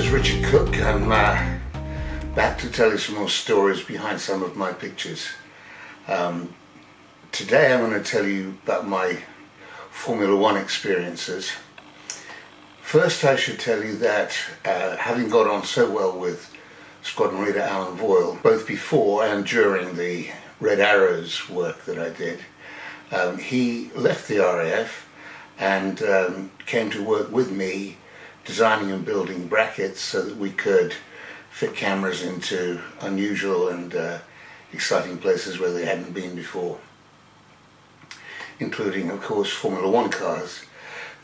is Richard Cook. I'm back to tell you some more stories behind some of my pictures. Today I'm going to tell you about my Formula One experiences. First, I should tell you that having got on so well with squadron leader Alan Voyle, both before and during the Red Arrows work that I did, he left the RAF and came to work with me designing and building brackets so that we could fit cameras into unusual and exciting places where they hadn't been before, including of course Formula One cars.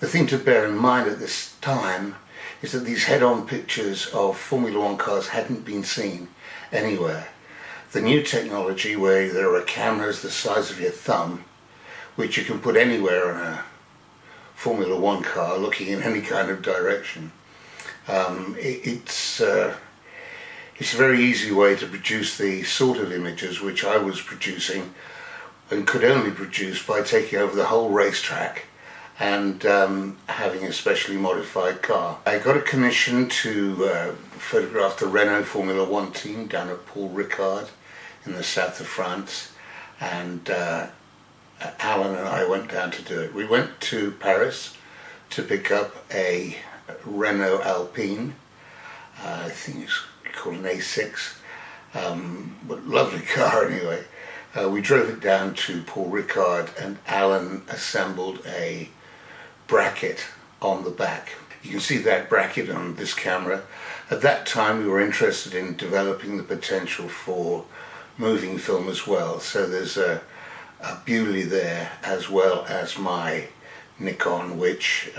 The thing to bear in mind at this time is that these head-on pictures of Formula One cars hadn't been seen anywhere. The new technology where there are cameras the size of your thumb, which you can put anywhere on a Formula One car looking in any kind of direction. It's a very easy way to produce the sort of images which I was producing and could only produce by taking over the whole racetrack and having a specially modified car. I got a commission to photograph the Renault Formula One team down at Ricard in the south of France, and Alan and I went down to do it. We went to Paris to pick up a Renault Alpine, I think it's called an A6, but lovely car anyway. We drove it down to Paul Ricard and Alan assembled a bracket on the back. You can see that bracket on this camera. At that time we were interested in developing the potential for moving film as well, so there's a Bewley there as well as my Nikon, which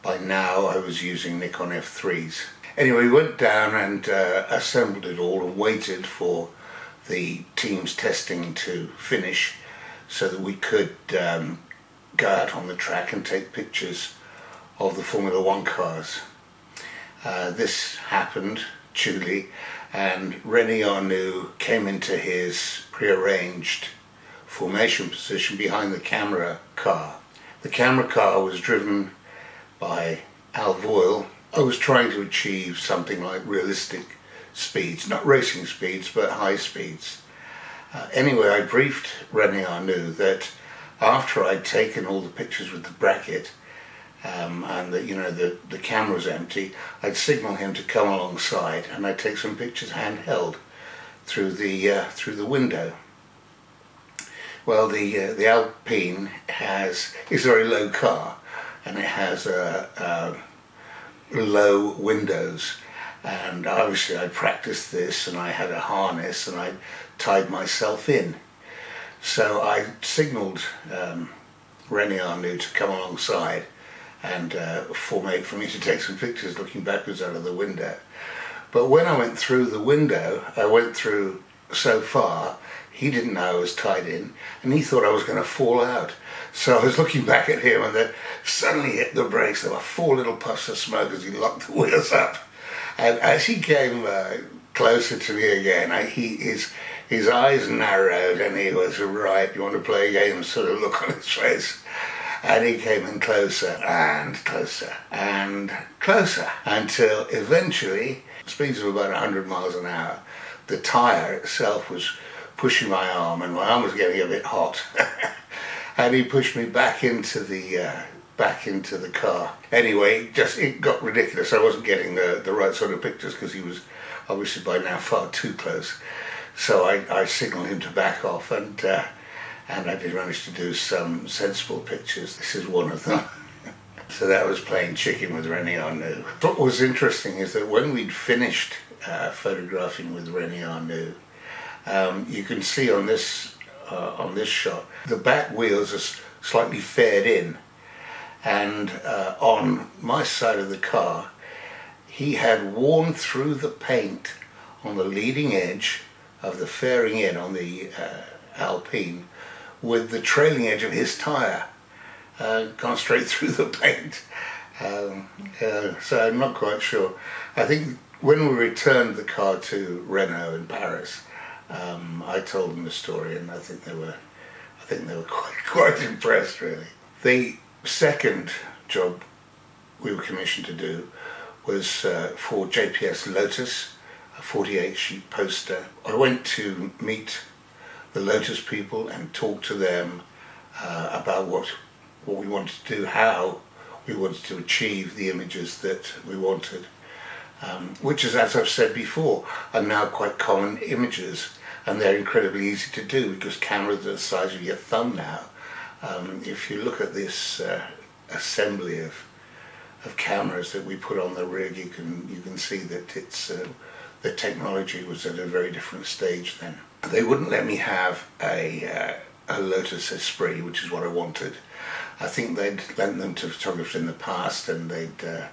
by now I was using Nikon F3s. Anyway, we went down and assembled it all and waited for the team's testing to finish so that we could go out on the track and take pictures of the Formula One cars. This happened duly, and Rene Arnoux came into his prearranged formation position behind the camera car. The camera car was driven by Al Voyle. I was trying to achieve something like realistic speeds, not racing speeds, but high speeds. Anyway, I briefed Rene Arnoux that after I'd taken all the pictures with the bracket and the camera was empty, I'd signal him to come alongside and I'd take some pictures handheld through the window. Well, the Alpine is a very low car, and it has low windows, and obviously I practiced this and I had a harness and I tied myself in. So I signalled Rene Arnoux to come alongside and formate for me to take some pictures looking backwards out of the window. But when I went through the window, I went through so far, he didn't know I was tied in, and he thought I was going to fall out. So I was looking back at him and then suddenly hit the brakes. There were 4 little puffs of smoke as he locked the wheels up. And as he came closer to me again, his eyes narrowed and he was, right, you want to play a game, sort of look on his face. And he came in closer and closer and closer until eventually, speeds of about 100 miles an hour, the tyre itself was pushing my arm and my arm was getting a bit hot. And he pushed me back into the car. Anyway, it got ridiculous. I wasn't getting the right sort of pictures because he was obviously by now far too close. So I signalled him to back off, and I did manage to do some sensible pictures. This is one of them. So that was playing chicken with Rene Arnoux. What was interesting is that when we'd finished photographing with Rene Arnoux, you can see on this shot, the back wheels are slightly faired in, and on my side of the car, he had worn through the paint on the leading edge of the fairing in on the Alpine, with the trailing edge of his tyre gone straight through the paint. So I'm not quite sure. I think when we returned the car to Renault in Paris, I told them the story, and I think they were quite impressed, really. The second job we were commissioned to do was for JPS Lotus, a 48 sheet poster. I went to meet the Lotus people and talk to them about what we wanted to do, how we wanted to achieve the images that we wanted, which is, as I've said before, are now quite common images, and they're incredibly easy to do because cameras are the size of your thumb now. If you look at this assembly of cameras that we put on the rig, you can see that it's the technology was at a very different stage then. They wouldn't let me have a Lotus Esprit, which is what I wanted. I think they'd lent them to photographers in the past and they'd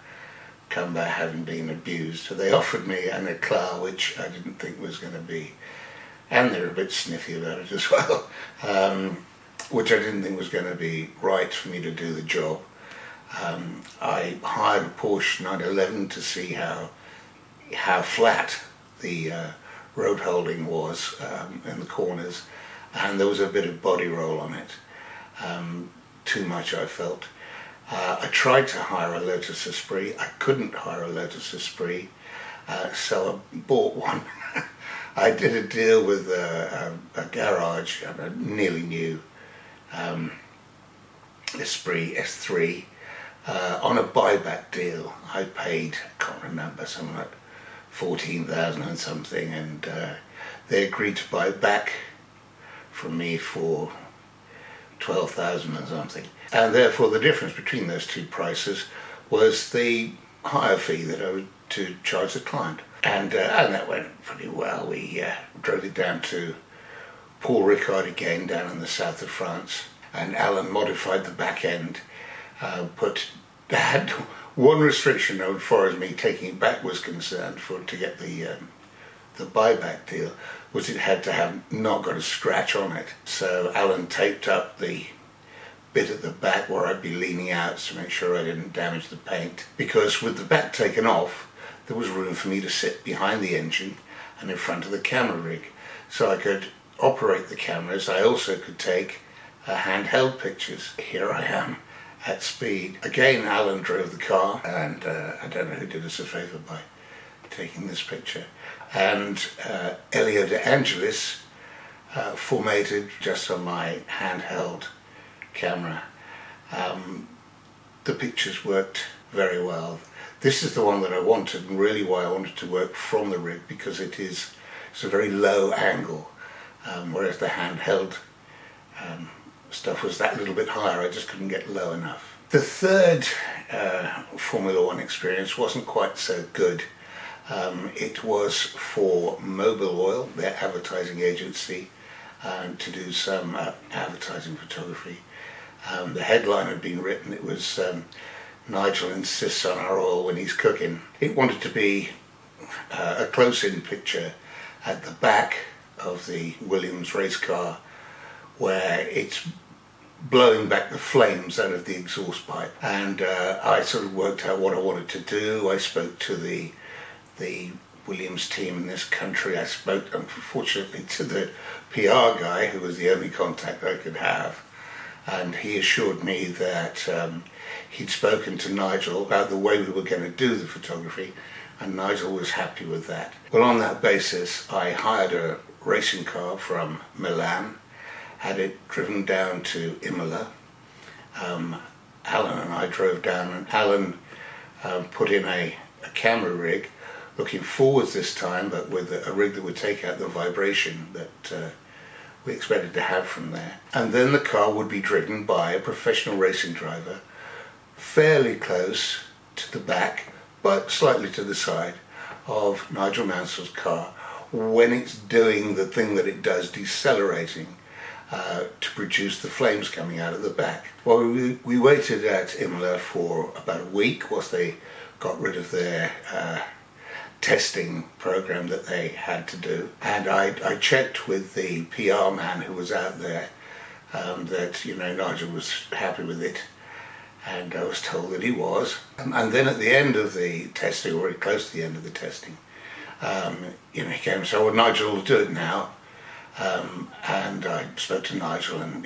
come back having been abused. So they offered me an Eclat, which I didn't think was going to be, and they were a bit sniffy about it as well, which I didn't think was going to be right for me to do the job. I hired a Porsche 911 to see how flat the road holding was in the corners, and there was a bit of body roll on it. Too much, I felt. I tried to hire a Lotus Esprit. I couldn't hire a Lotus Esprit, so I bought one. I did a deal with a garage, a nearly new Esprit S3 on a buyback deal. I paid, I can't remember, something like 14,000 and something, and they agreed to buy it back from me for 12,000 and something. And therefore the difference between those two prices was the hire fee that I was to charge the client. And that went pretty well. We drove it down to Paul Ricard again, down in the south of France, and Alan modified the back end, but had one restriction as far as me taking it back was concerned to get the buyback deal, was it had to have not got a scratch on it. So Alan taped up the bit at the back where I'd be leaning out to make sure I didn't damage the paint, because with the back taken off there was room for me to sit behind the engine and in front of the camera rig, so I could operate the cameras. I also could take handheld pictures. Here I am at speed. Again, Alan drove the car, and I don't know who did us a favour by taking this picture. And Elio de Angelis formatted just on my handheld camera. The pictures worked very well. This is the one that I wanted, and really why I wanted to work from the rig, because it's a very low angle, whereas the handheld stuff was that little bit higher. I just couldn't get low enough. The third Formula One experience wasn't quite so good. It was for Mobil Oil, their advertising agency, to do some advertising photography. The headline had been written. It was Nigel insists on our oil when he's cooking. It wanted to be a close-in picture at the back of the Williams race car, where it's blowing back the flames out of the exhaust pipe. And I sort of worked out what I wanted to do. I spoke to the Williams team in this country. I spoke, unfortunately, to the PR guy, who was the only contact I could have, and he assured me that he'd spoken to Nigel about the way we were going to do the photography, and Nigel was happy with that. Well, on that basis, I hired a racing car from Milan, had it driven down to Imola. Alan and I drove down, and Alan put in a camera rig, looking forwards this time, but with a rig that would take out the vibration that we expected to have from there. And then the car would be driven by a professional racing driver, fairly close to the back, but slightly to the side of Nigel Mansell's car, when it's doing the thing that it does, decelerating, to produce the flames coming out of the back. Well, we waited at Imola for about a week whilst they got rid of their testing program that they had to do, and I checked with the PR man who was out there that Nigel was happy with it, and I was told that he was. And then at the end of the testing, or very close to the end of the testing, he came and said, "Well, Nigel will do it now." And I spoke to Nigel and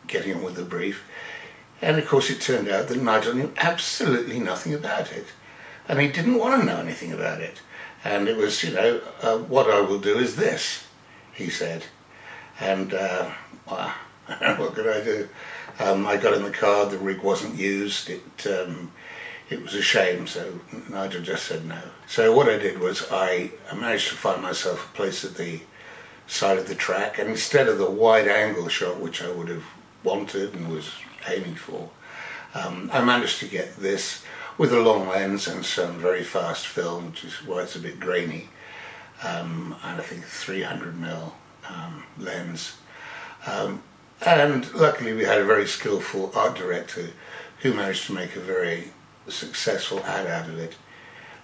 getting on with the brief, and of course it turned out that Nigel knew absolutely nothing about it. And he didn't want to know anything about it. And it was, you know, what I will do is this, he said. And, well, what could I do? I got in the car, the rig wasn't used, it was a shame, so Nigel just said no. So what I did was I managed to find myself a place at the side of the track, and instead of the wide angle shot which I would have wanted and was aiming for, I managed to get this with a long lens and some very fast film, which is why it's a bit grainy, and I think 300mm lens. And luckily we had a very skillful art director who managed to make a very successful ad out of it.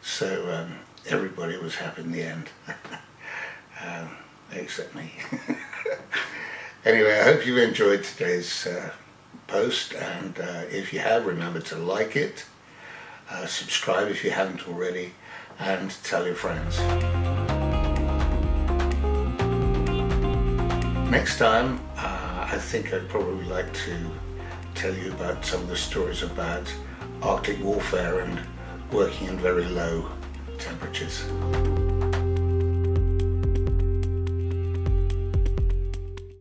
So everybody was happy in the end, except me. Anyway, I hope you've enjoyed today's post, and if you have, remember to like it, subscribe if you haven't already, and tell your friends. Next time, I think I'd probably like to tell you about some of the stories about Arctic warfare and working in very low temperatures.